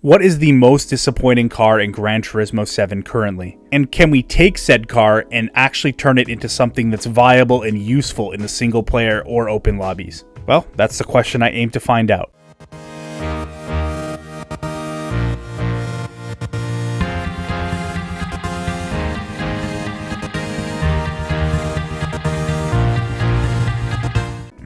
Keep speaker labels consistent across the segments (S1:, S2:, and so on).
S1: What is the most disappointing car in Gran Turismo 7 currently? And can we take said car and actually turn it into something that's viable and useful in the single player or open lobbies? Well, that's the question I aim to find out.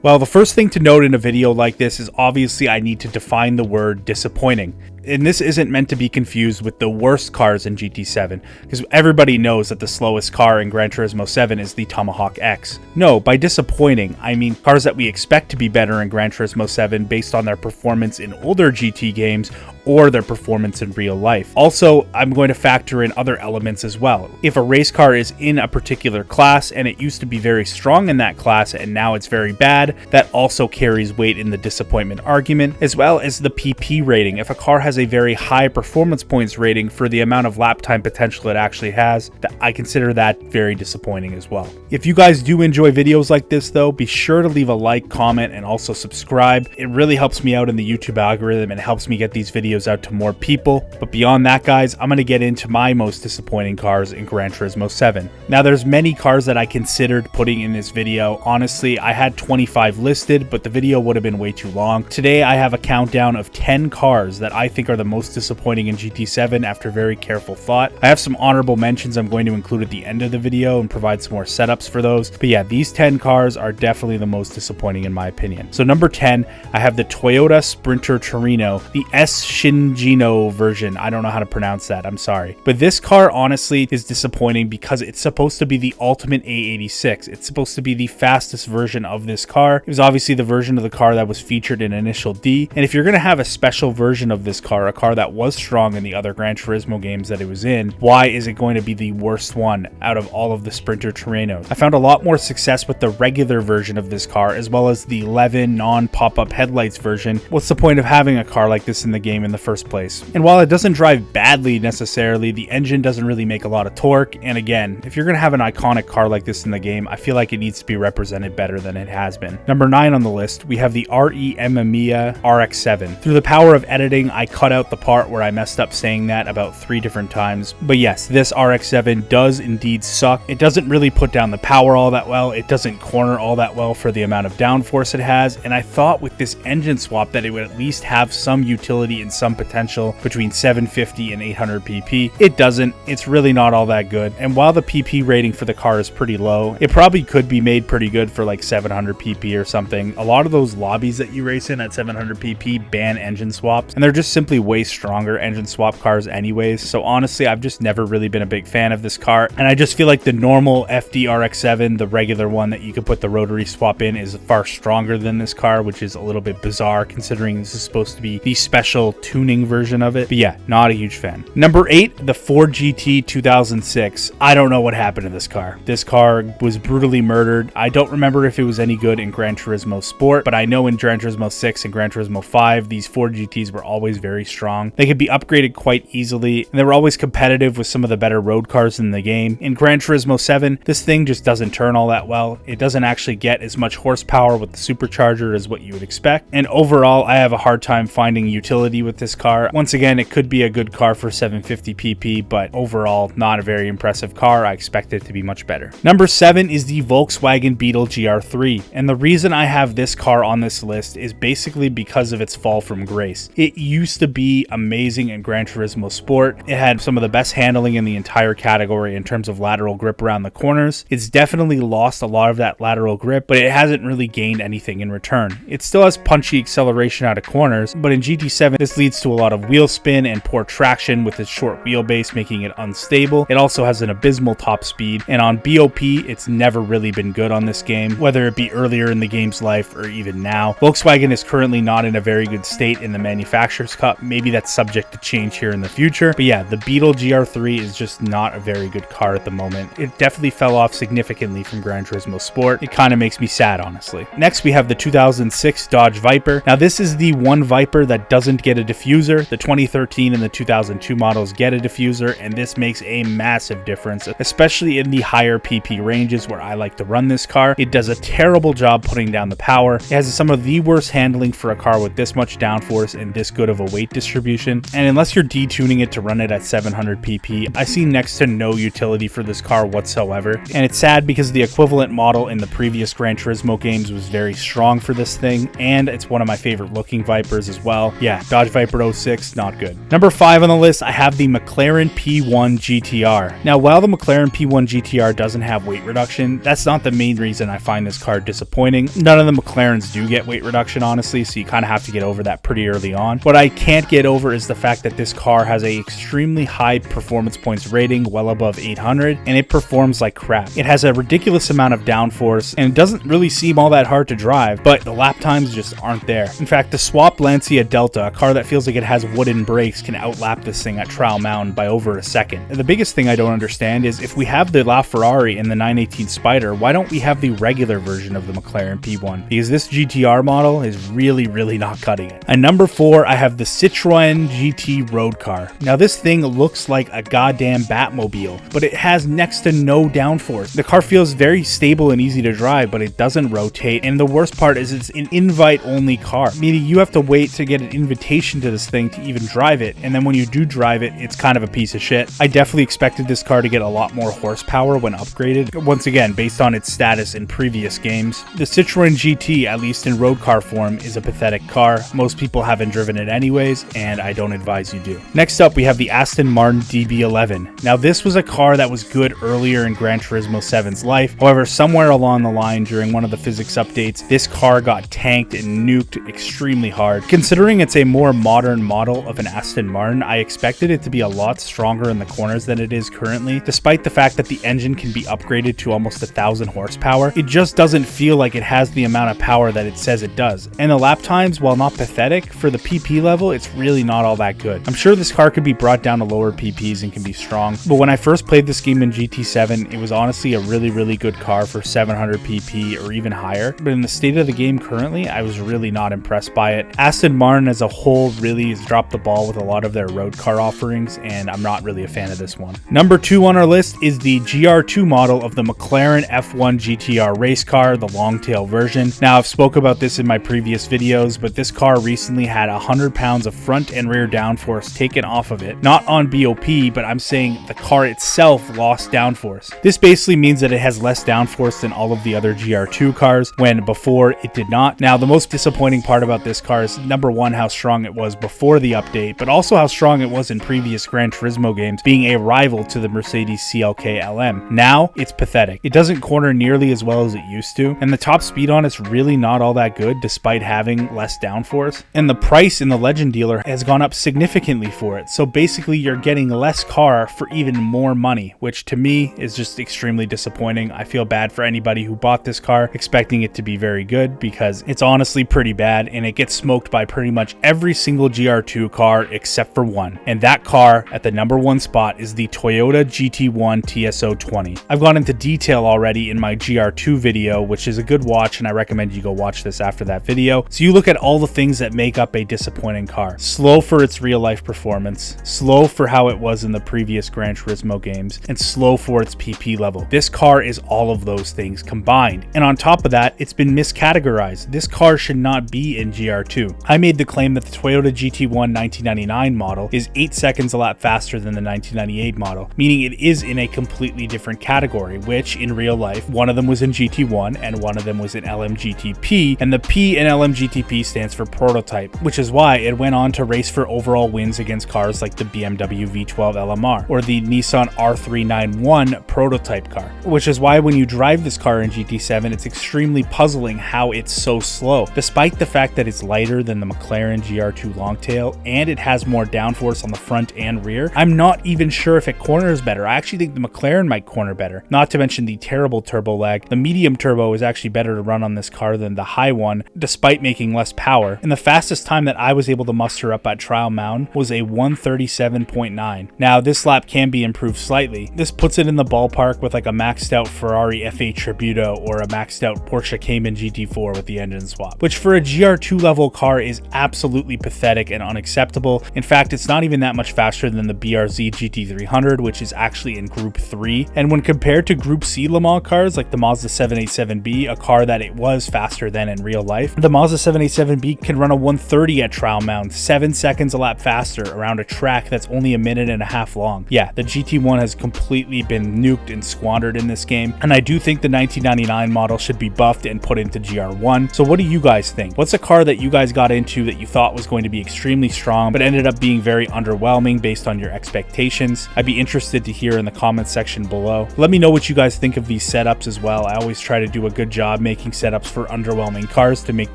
S1: Well, the first thing to note in a video like this is obviously I need to define the word disappointing. And this isn't meant to be confused with the worst cars in GT7, because everybody knows that the slowest car in Gran Turismo 7 is the Tomahawk X. No, by disappointing, I mean cars that we expect to be better in Gran Turismo 7 based on their performance in older GT games or their performance in real life. Also, I'm going to factor in other elements as well. If a race car is in a particular class and it used to be very strong in that class and now it's very bad, that also carries weight in the disappointment argument, as well as the PP rating. If a car has a very high performance points rating for the amount of lap time potential it actually has, I consider that very disappointing as well. If you guys do enjoy videos like this though, be sure to leave a like, comment, and also subscribe. It really helps me out in the YouTube algorithm and helps me get these videos out to more people. But beyond that, guys, I'm going to get into my most disappointing cars in Gran Turismo 7. Now, there's many cars that I considered putting in this video. Honestly, I had 25 listed, but the video would have been way too long. Today, I have a countdown of 10 cars that I think are the most disappointing in GT7 after very careful thought. I have some honorable mentions I'm going to include at the end of the video and provide some more setups for those. But yeah, these 10 cars are definitely the most disappointing in my opinion. So number 10, I have the Toyota Sprinter Tureno, the S.Shigeno version. I don't know how to pronounce that, I'm sorry. But this car honestly is disappointing because it's supposed to be the ultimate A86. It's supposed to be the fastest version of this car. It was obviously the version of the car that was featured in Initial D. And if you're going to have a special version of this car, a car that was strong in the other Gran Turismo games that it was in, why is it going to be the worst one out of all of the Sprinter Turenos? I found a lot more success with the regular version of this car as well as the 11 non-pop-up headlights version. What's the point of having a car like this in the game in the first place? And while it doesn't drive badly necessarily, the engine doesn't really make a lot of torque. And again, if you're going to have an iconic car like this in the game, I feel like it needs to be represented better than it has been. Number 9 on the list, we have the RE Amemiya RX7. Through the power of editing, I cut out the part where I messed up saying that about 3 different times. But yes, this RX7 does indeed suck. It doesn't really put down the power all that well. It doesn't corner all that well for the amount of downforce it has. And I thought with this engine swap that it would at least have some utility and some potential between 750 and 800 pp. It doesn't. It's really not all that good. And while the PP rating for the car is pretty low, it probably could be made pretty good for like 700 pp or something. A lot of those lobbies that you race in at 700 pp ban engine swaps, and they're just simply way stronger engine swap cars anyways. So honestly, I've just never really been a big fan of this car, and I just feel like the normal FD RX7, the regular one that you could put the rotary swap in, is far stronger than this car, which is a little bit bizarre considering this is supposed to be the special tuning version of it. But yeah, not a huge fan. Number 8, the Ford GT 2006. I don't know what happened to this car. This car was brutally murdered. I don't remember if it was any good in Gran Turismo Sport, but I know in Gran Turismo 6 and Gran Turismo 5, these Ford GTs were always very strong. They could be upgraded quite easily, and they were always competitive with some of the better road cars in the game. In Gran Turismo 7, this thing just doesn't turn all that well. It doesn't actually get as much horsepower with the supercharger as what you would expect, and overall, I have a hard time finding utility with this car. Once again, it could be a good car for 750 pp, but overall, not a very impressive car. I expect it to be much better. Number 7 is the Volkswagen Beetle GR3, and the reason I have this car on this list is basically because of its fall from grace. It used to be amazing in Gran Turismo Sport. It had some of the best handling in the entire category in terms of lateral grip around the corners. It's definitely lost a lot of that lateral grip, but it hasn't really gained anything in return. It still has punchy acceleration out of corners, but in GT7, this leads to a lot of wheel spin and poor traction with its short wheelbase, making it unstable. It also has an abysmal top speed, and on BOP, it's never really been good on this game, whether it be earlier in the game's life or even now. Volkswagen is currently not in a very good state in the Manufacturers Cup. Maybe that's subject to change here in the future, but yeah, the Beetle GR3 is just not a very good car at the moment. It definitely fell off significantly from Gran Turismo Sport. It kind of makes me sad, honestly. Next, we have the 2006 Dodge Viper. Now, this is the one Viper that doesn't get a diffuser. The 2013 and the 2002 models get a diffuser, and this makes a massive difference, especially in the higher PP ranges where I like to run this car. It does a terrible job putting down the power. It has some of the worst handling for a car with this much downforce and this good of a weight distribution, and unless you're detuning it to run it at 700 pp, I see next to no utility for this car whatsoever. And it's sad because the equivalent model in the previous Gran Turismo games was very strong for this thing, and it's one of my favorite looking Vipers as well. Yeah, Dodge Viper 06, not good. Number 5 on the list, I have the McLaren P1 GTR. Now, while the McLaren P1 GTR doesn't have weight reduction, that's not the main reason I find this car disappointing. None of the McLarens do get weight reduction, honestly, so you kind of have to get over that pretty early on. What I can't get over is the fact that this car has a extremely high performance points rating, well above 800, and it performs like crap. It has a ridiculous amount of downforce, and it doesn't really seem all that hard to drive, but the lap times just aren't there. In fact, the swapped Lancia Delta, a car that feels like it has wooden brakes, can outlap this thing at Trial Mountain by over a second. And the biggest thing I don't understand is if we have the LaFerrari and the 918 Spider, why don't we have the regular version of the McLaren P1? Because this GTR model is really not cutting it. And number 4, I have the Citroen GT road car. Now this thing looks like a goddamn Batmobile, but it has next to no downforce. The car feels very stable and easy to drive, but it doesn't rotate, and the worst part is it's an invite only car, meaning you have to wait to get an invitation to this thing to even drive it, and then when you do drive it, it's kind of a piece of shit. I definitely expected this car to get a lot more horsepower when upgraded, once again based on its status in previous games. The Citroen GT, at least in road car form, is a pathetic car. Most people haven't driven it anyways, and I don't advise you do. Next up, we have the Aston Martin DB11. Now this was a car that was good earlier in Gran Turismo 7's life, however somewhere along the line during one of the physics updates, this car got tanked and nuked extremely hard. Considering it's a more modern model of an Aston Martin, I expected it to be a lot stronger in the corners than it is currently. Despite the fact that the engine can be upgraded to almost 1,000 horsepower, it just doesn't feel like it has the amount of power that it says it does. And the lap times, while not pathetic, for the PP level, it's really not all that good. I'm sure this car could be brought down to lower PPs and can be strong, but when I first played this game in GT7, it was honestly a really good car for 700 PP or even higher, but in the state of the game currently, I was really not impressed by it. Aston Martin as a whole really has dropped the ball with a lot of their road car offerings, and I'm not really a fan of this one. Number 2 on our list is the GR2 model of the McLaren F1 GTR race car, the long tail version. Now, I've spoke about this in my previous videos, but this car recently had 100 pounds of front and rear downforce taken off of it. Not on BOP, but I'm saying the car itself lost downforce. This basically means that it has less downforce than all of the other GR2 cars, when before it did not. Now, the most disappointing part about this car is number 1, how strong it was before the update, but also how strong it was in previous Gran Turismo games, being a rival to the Mercedes CLK LM. Now, it's pathetic. It doesn't corner nearly as well as it used to, and the top speed on it's really not all that good despite having less downforce. And the price in the Legend dealer has gone up significantly for it, so basically you're getting less car for even more money, which to me is just extremely disappointing. I feel bad for anybody who bought this car expecting it to be very good, because it's honestly pretty bad, and it gets smoked by pretty much every single GR2 car except for one. And that car at the number 1 spot is the Toyota GT1 TS020. I've gone into detail already in my GR2 video, which is a good watch, and I recommend you go watch this after that video. So you look at all the things that make up a disappointing car. Slow for its real life performance, slow for how it was in the previous Gran Turismo games, and slow for its PP level. This car is all of those things combined. And on top of that, it's been miscategorized. This car should not be in GR2. I made the claim that the Toyota GT1 1999 model is 8 seconds a lap faster than the 1998 model, meaning it is in a completely different category, which in real life, one of them was in GT1 and one of them was in LMGTP, and the P in LMGTP stands for prototype, which is why it went on to race for overall wins against cars like the BMW V12 LMR or the Nissan R391 prototype car, which is why when you drive this car in GT7, it's extremely puzzling how it's so slow, despite the fact that it's lighter than the McLaren GR2 Longtail and it has more downforce on the front and rear. I'm not even sure if it corners better. I actually think the McLaren might corner better, not to mention the terrible turbo lag. The medium turbo is actually better to run on this car than the high one, despite making less power, and the fastest time that I was able to muster up at Trial Mountain was a 1:37.9. Now, this lap can be improved slightly. This puts it in the ballpark with like a maxed out Ferrari F8 Tributo or a maxed out Porsche Cayman GT4 with the engine swap, which for a GR2 level car is absolutely pathetic and unacceptable. In fact, it's not even that much faster than the BRZ GT300, which is actually in Group 3. And when compared to Group C Le Mans cars like the Mazda 787B, a car that it was faster than in real life. The Mazda 787B can run a 130 at trial mounts, 7 seconds a lap faster around a track that's only a minute and a half long. Yeah, the GT1 has completely been nuked and squandered in this game, and I do think the 1999 model should be buffed and put into GR1. So what do you guys think? What's a car that you guys got into that you thought was going to be extremely strong but ended up being very underwhelming based on your expectations? I'd be interested to hear in the comments section below. Let me know what you guys think of these setups as well. I always try to do a good job making setups for underwhelming cars to make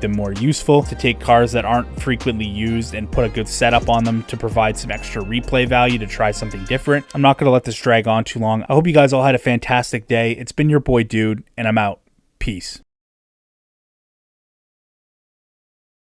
S1: them more useful, to take cars that aren't frequently used and put a good setup on them to provide some extra replay value to try something different. I'm not going to let this drag on too long. I hope you guys all had a fantastic day. It's been your boy Dude, and I'm out. Peace.